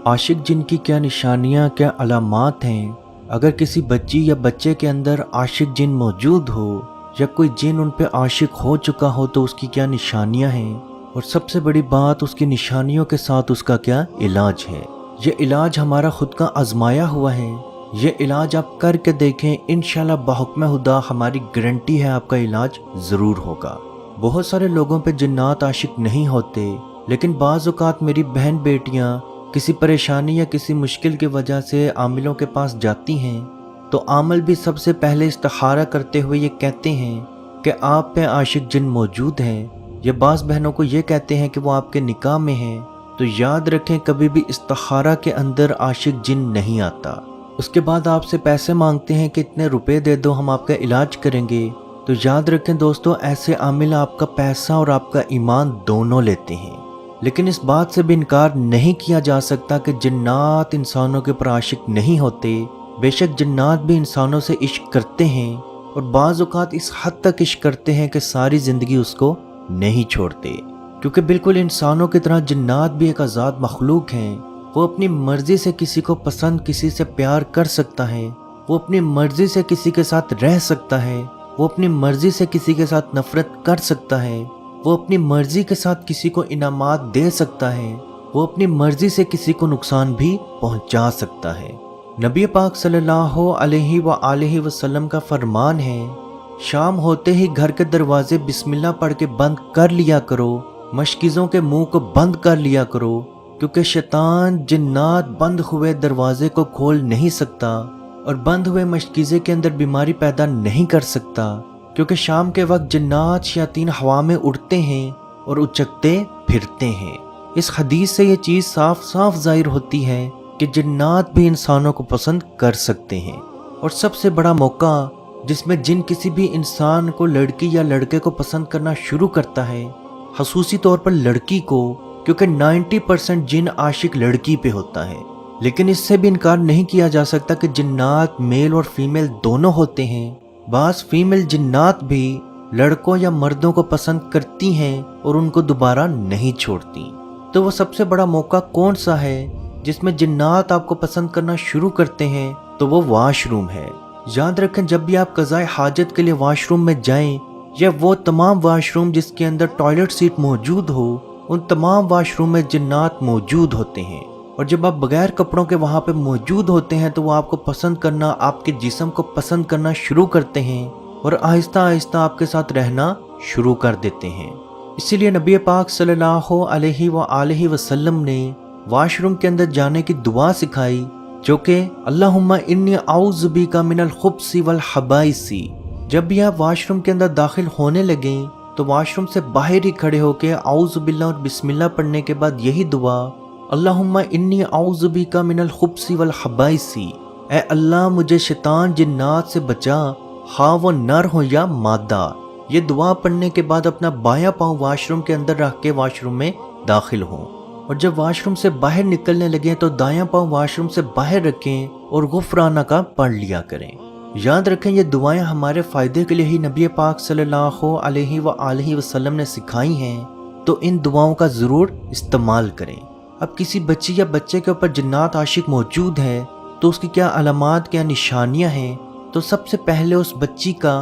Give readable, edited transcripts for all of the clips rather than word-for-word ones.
आशिक जिन की क्या निशानियाँ, क्या अलामात हैं। अगर किसी बच्ची या बच्चे के अंदर आशिक जिन मौजूद हो या कोई जिन उन पे आशिक हो चुका हो तो उसकी क्या निशानियाँ हैं, और सबसे बड़ी बात उसकी निशानियों के साथ उसका क्या इलाज है। ये इलाज हमारा खुद का आजमाया हुआ है। ये इलाज आप करके देखें, इंशाल्लाह बाहुक्म खुदा हमारी गारंटी है आपका इलाज ज़रूर होगा। बहुत सारे लोगों पे जिन्नात आशिक नहीं होते, लेकिन बाज़ औक़ात मेरी बहन बेटियाँ किसी परेशानी या किसी मुश्किल की वजह से आमिलों के पास जाती हैं, तो आमिल भी सबसे पहले इस्तिखारा करते हुए ये कहते हैं कि आप पे आशिक जिन मौजूद हैं, या बाज़ बहनों को ये कहते हैं कि वो आपके निकाह में हैं। तो याद रखें, कभी भी इस्तिखारा के अंदर आशिक जिन नहीं आता। उसके बाद आपसे पैसे मांगते हैं कि इतने रुपए दे दो, हम आपका इलाज करेंगे। तो याद रखें दोस्तों, ऐसे आमिल आपका पैसा और आपका ईमान दोनों लेते हैं। लेकिन इस बात से भी इनकार नहीं किया जा सकता कि जिन्नात इंसानों के ऊपर आशिक नहीं होते। बेशक जिन्नात भी इंसानों से इश्क करते हैं, और बाज़ औक़ात इस हद तक इश्क करते हैं कि सारी ज़िंदगी उसको नहीं छोड़ते। क्योंकि बिल्कुल इंसानों की तरह जिन्नात भी एक आज़ाद मखलूक हैं। वो अपनी मर्ज़ी से किसी को पसंद, किसी से प्यार कर सकता है। वो अपनी मर्ज़ी से किसी के साथ रह सकता है। वो अपनी मर्ज़ी से किसी के साथ नफ़रत कर सकता है। वो अपनी मर्जी के साथ किसी को इनामात दे सकता है। वो अपनी मर्जी से किसी को नुकसान भी पहुंचा सकता है। नबी पाक सल्लल्लाहु अलैहि वसल्लम का फरमान है, शाम होते ही घर के दरवाजे बिस्मिल्लाह पढ़ के बंद कर लिया करो, मशकीज़ों के मुंह को बंद कर लिया करो, क्योंकि शैतान जिन्नात बंद हुए दरवाजे को खोल नहीं सकता और बंद हुए मशकीज़े के अंदर बीमारी पैदा नहीं कर सकता। क्योंकि शाम के वक्त जिन्नात शयातीन हवा में उड़ते हैं और उचकते फिरते हैं। इस हदीस से ये चीज़ साफ साफ जाहिर होती है कि जिन्नात भी इंसानों को पसंद कर सकते हैं। और सबसे बड़ा मौका जिसमें जिन किसी भी इंसान को, लड़की या लड़के को पसंद करना शुरू करता है, खसूसी तौर पर लड़की को, क्योंकि 90% जिन आशिक लड़की पे होता है। लेकिन इससे भी इनकार नहीं किया जा सकता कि जिन्नात मेल और फीमेल दोनों होते हैं। बास फीमेल जिन्नात भी लड़कों या मर्दों को पसंद करती हैं और उनको दोबारा नहीं छोड़ती। तो वो सबसे बड़ा मौका कौन सा है जिसमें जिन्नात आपको पसंद करना शुरू करते हैं? तो वो वॉशरूम है। याद रखें, जब भी आप कज़ाए हाजत के लिए वॉशरूम में जाएं, या वो तमाम वॉशरूम जिसके अंदर टॉयलेट सीट मौजूद हो, उन तमाम वॉशरूम में जिन्नात मौजूद होते हैं। और जब आप बगैर कपड़ों के वहाँ पे मौजूद होते हैं तो वो आपको पसंद करना, आपके जिस्म को पसंद करना शुरू करते हैं और आहिस्ता आहिस्ता आपके साथ रहना शुरू कर देते हैं। इसीलिए नबी पाक सल्लल्लाहु अलैहि वसल्लम ने वॉशरूम के अंदर जाने की दुआ सिखाई, जो कि अल्लाहुम्मा इन्नी औज़ु बिका मिनल खुब्सी वल हबाइसी। जब भी आप वॉशरूम के अंदर दाखिल होने लगें तो वॉशरूम से बाहर ही खड़े होकर औज़ु बिल्लाह और बिस्मिल्लाह पढ़ने के बाद यही दुआ, अल्लाहुम्मा इन्नी औज़ु बिका मिनल खुब्सी वल हबाइसी, ऐ अल्लाह मुझे शैतान जिन्नात से बचा, हाँ वो नर हो या मादा। ये दुआ पढ़ने के बाद अपना बायां पाँव वॉशरूम के अंदर रख के वॉशरूम में दाखिल हों, और जब वॉशरूम से बाहर निकलने लगे तो दायां पाँव वॉशरूम से बाहर रखें और गुफराना का पढ़ लिया करें। याद रखें, ये दुआएं हमारे फ़ायदे के लिए ही नबी पाक सल्लल्लाहु अलैहि वसल्लम ने सिखाई हैं, तो इन दुआओं का ज़रूर इस्तेमाल करें। अब किसी बच्ची या बच्चे के ऊपर जिन्नात आशिक मौजूद है तो उसकी क्या अलामात, क्या निशानियां हैं? तो सबसे पहले उस बच्ची का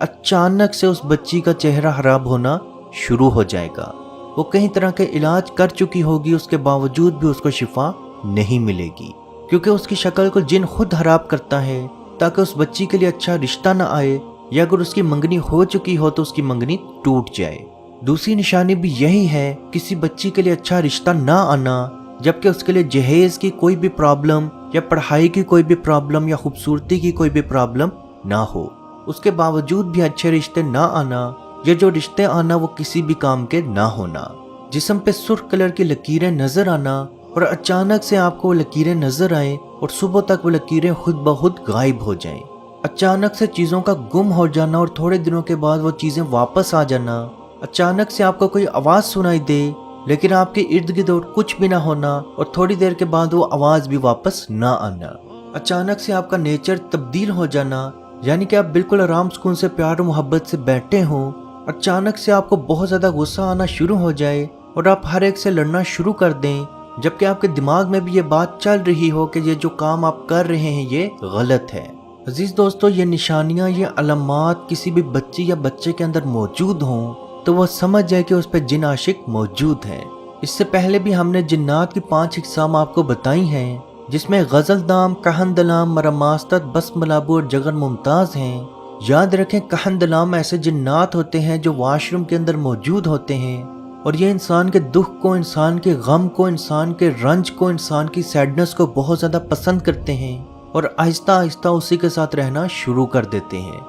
अचानक से उस बच्ची का चेहरा खराब होना शुरू हो जाएगा। वो कई तरह के इलाज कर चुकी होगी, उसके बावजूद भी उसको शिफा नहीं मिलेगी, क्योंकि उसकी शक्ल को जिन खुद खराब करता है ताकि उस बच्ची के लिए अच्छा रिश्ता ना आए, या अगर उसकी मंगनी हो चुकी हो तो उसकी मंगनी टूट जाए। दूसरी निशानी भी यही है, किसी बच्ची के लिए अच्छा रिश्ता ना आना, जबकि उसके लिए जहेज की कोई भी प्रॉब्लम या पढ़ाई की कोई भी प्रॉब्लम या खूबसूरती की कोई भी प्रॉब्लम ना हो, उसके बावजूद भी अच्छे रिश्ते ना आना, या जो रिश्ते आना वो किसी भी काम के ना होना। जिस्म पे सुर्ख कलर की लकीरें नजर आना, और अचानक से आपको वो लकीरें नजर आए और सुबह तक वो लकीरें खुद ब खुद गायब हो जाएं। अचानक से चीज़ों का गुम हो जाना और थोड़े दिनों के बाद वो चीज़ें वापस आ जाना। अचानक से आपको कोई आवाज़ सुनाई दे लेकिन आपके इर्द गिर्द और कुछ भी ना होना, और थोड़ी देर के बाद वो आवाज़ भी वापस ना आना। अचानक से आपका नेचर तब्दील हो जाना, यानी कि आप बिल्कुल आराम सुकून से प्यार और मोहब्बत से बैठे हों, अचानक से आपको बहुत ज़्यादा गुस्सा आना शुरू हो जाए और आप हर एक से लड़ना शुरू कर दें, جبکہ آپ کے دماغ میں بھی یہ بات چل رہی ہو کہ یہ جو کام آپ کر رہے ہیں یہ غلط ہے۔ عزیز دوستو، یہ نشانیاں، یہ علامات کسی بھی بچی یا بچے کے اندر موجود ہوں تو وہ سمجھ جائے کہ اس پہ جن عاشق موجود ہیں۔ اس سے پہلے بھی ہم نے جنات کی 5 اقسام آپ کو بتائی ہیں، جس میں غزل دام، کہندلام، مرماستت، بس ملابو اور جگر ممتاز ہیں۔ یاد رکھیں کہندلام ایسے جنات ہوتے ہیں جو واش روم کے اندر موجود ہوتے ہیں، اور یہ انسان کے دکھ کو، انسان کے غم کو، انسان کے رنج کو، انسان کی سیڈنس کو بہت زیادہ پسند کرتے ہیں اور آہستہ آہستہ اسی کے ساتھ رہنا شروع کر دیتے ہیں۔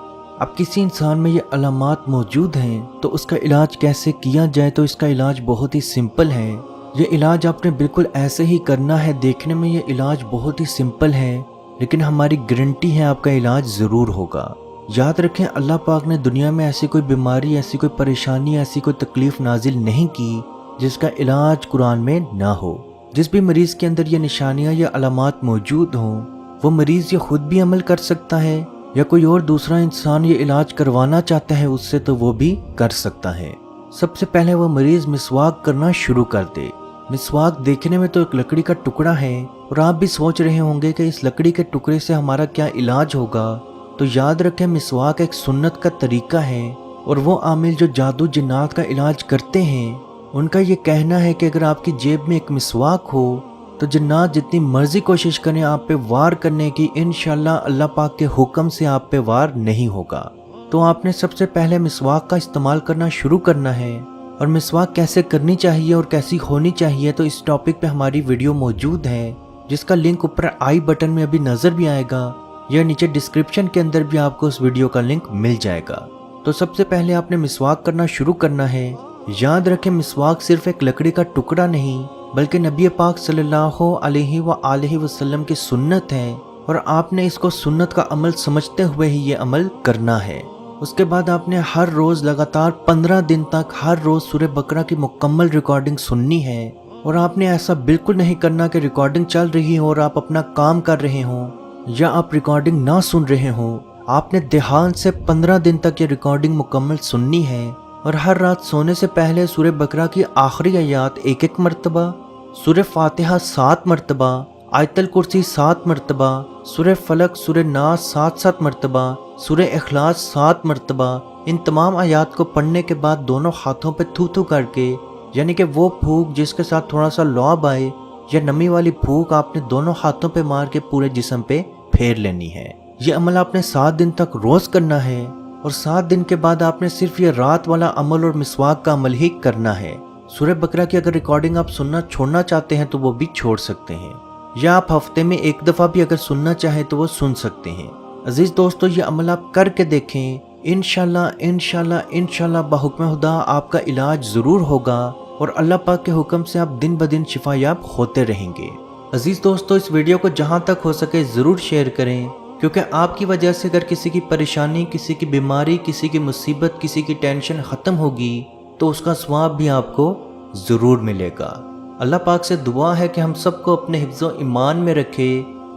اب کسی انسان میں یہ علامات موجود ہیں تو اس کا علاج کیسے کیا جائے؟ تو اس کا علاج بہت ہی سمپل ہے۔ یہ علاج آپ نے بالکل ایسے ہی کرنا ہے۔ دیکھنے میں یہ علاج بہت ہی سمپل ہے، لیکن ہماری گارنٹی ہے آپ کا علاج ضرور ہوگا۔ یاد رکھیں اللہ پاک نے دنیا میں ایسی کوئی بیماری، ایسی کوئی پریشانی، ایسی کوئی تکلیف نازل نہیں کی جس کا علاج قرآن میں نہ ہو۔ جس بھی مریض کے اندر یہ نشانیاں یا علامات موجود ہوں، وہ مریض یہ خود بھی عمل کر سکتا ہے یا کوئی اور دوسرا انسان یہ علاج کروانا چاہتا ہے اس سے تو وہ بھی کر سکتا ہے۔ سب سے پہلے وہ مریض مسواک کرنا شروع کر دے۔ مسواک دیکھنے میں تو ایک لکڑی کا ٹکڑا ہے، اور آپ بھی سوچ رہے ہوں گے کہ اس لکڑی کے ٹکڑے سے ہمارا کیا علاج ہوگا؟ تو یاد رکھیں مسواک ایک سنت کا طریقہ ہے، اور وہ عامل جو جادو جنات کا علاج کرتے ہیں ان کا یہ کہنا ہے کہ اگر آپ کی جیب میں ایک مسواک ہو تو جنات جتنی مرضی کوشش کریں آپ پہ وار کرنے کی، انشاءاللہ اللہ پاک کے حکم سے آپ پہ وار نہیں ہوگا۔ تو آپ نے سب سے پہلے مسواک کا استعمال کرنا شروع کرنا ہے، اور مسواک کیسے کرنی چاہیے اور کیسی ہونی چاہیے تو اس ٹاپک پہ ہماری ویڈیو موجود ہے، جس کا لنک اوپر آئی بٹن میں ابھی نظر بھی آئے گا، یا نیچے ڈسکرپشن کے اندر بھی آپ کو اس ویڈیو کا لنک مل جائے گا۔ تو سب سے پہلے آپ نے مسواک کرنا شروع کرنا ہے۔ یاد رکھیں مسواک صرف ایک لکڑی کا ٹکڑا نہیں بلکہ نبی پاک صلی اللہ علیہ وآلہ وسلم کی سنت ہے، اور آپ نے اس کو سنت کا عمل سمجھتے ہوئے ہی یہ عمل کرنا ہے۔ اس کے بعد آپ نے ہر روز لگاتار 15 دن تک ہر روز سورہ بقرہ کی مکمل ریکارڈنگ سننی ہے، اور آپ نے ایسا بالکل نہیں کرنا کہ ریکارڈنگ چل رہی ہو اور آپ اپنا کام کر رہے ہوں یا آپ ریکارڈنگ نہ سن رہے ہوں۔ آپ نے دھیان سے 15 دن تک یہ ریکارڈنگ مکمل سننی ہے، اور ہر رات سونے سے پہلے سورہ بقرہ کی آخری آیات ایک مرتبہ، سورہ فاتحہ 7 مرتبہ، آیت الکرسی 7 مرتبہ، سورہ فلق، سورہ ناس 7 مرتبہ، سورہ اخلاص 7 مرتبہ، ان تمام آیات کو پڑھنے کے بعد دونوں ہاتھوں پہ تھو تھو کر کے، یعنی کہ وہ پھونک جس کے ساتھ تھوڑا سا لعاب آئے یا نمی والی پھونک، آپ نے دونوں ہاتھوں پہ مار کے پورے جسم پہ پھیر لینی ہے۔ یہ عمل آپ نے 7 دن تک روز کرنا ہے، اور 7 دن کے بعد آپ نے صرف یہ رات والا عمل اور مسواک کا عمل ہی کرنا ہے۔ سورہ بقرہ کی اگر ریکارڈنگ آپ سننا چھوڑنا چاہتے ہیں تو وہ بھی چھوڑ سکتے ہیں، یا آپ ہفتے میں 1 دفعہ بھی اگر سننا چاہیں تو وہ سن سکتے ہیں۔ عزیز دوستو، یہ عمل آپ کر کے دیکھیں، انشاءاللہ انشاءاللہ انشاءاللہ بحکم خدا آپ کا علاج ضرور ہوگا، اور اللہ پاک کے حکم سے آپ دن بدن شفا یاب ہوتے رہیں گے۔ عزیز دوستو، اس ویڈیو کو جہاں تک ہو سکے ضرور شیئر کریں، کیونکہ آپ کی وجہ سے اگر کسی کی پریشانی، کسی کی بیماری، کسی کی مصیبت، کسی کی ٹینشن ختم ہوگی تو اس کا ثواب بھی آپ کو ضرور ملے گا۔ اللہ پاک سے دعا ہے کہ ہم سب کو اپنے حفظ و ایمان میں رکھے،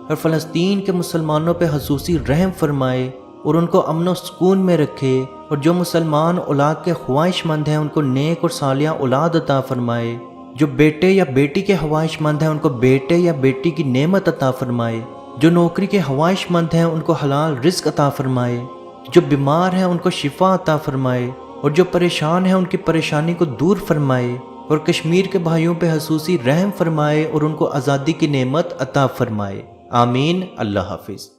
اور فلسطین کے مسلمانوں پہ خصوصی رحم فرمائے اور ان کو امن و سکون میں رکھے، اور جو مسلمان اولاد کے خواہش مند ہیں ان کو نیک اور صالحہ اولاد عطا فرمائے، جو بیٹے یا بیٹی کے خواہش مند ہیں ان کو بیٹے یا بیٹی کی نعمت عطا فرمائے، جو نوکری کے خواہش مند ہیں ان کو حلال رزق عطا فرمائے، جو بیمار ہیں ان کو شفا عطا فرمائے، اور جو پریشان ہیں ان کی پریشانی کو دور فرمائے، اور کشمیر کے بھائیوں پہ خصوصی رحم فرمائے اور ان کو آزادی کی نعمت عطا فرمائے۔ آمین۔ اللہ حافظ۔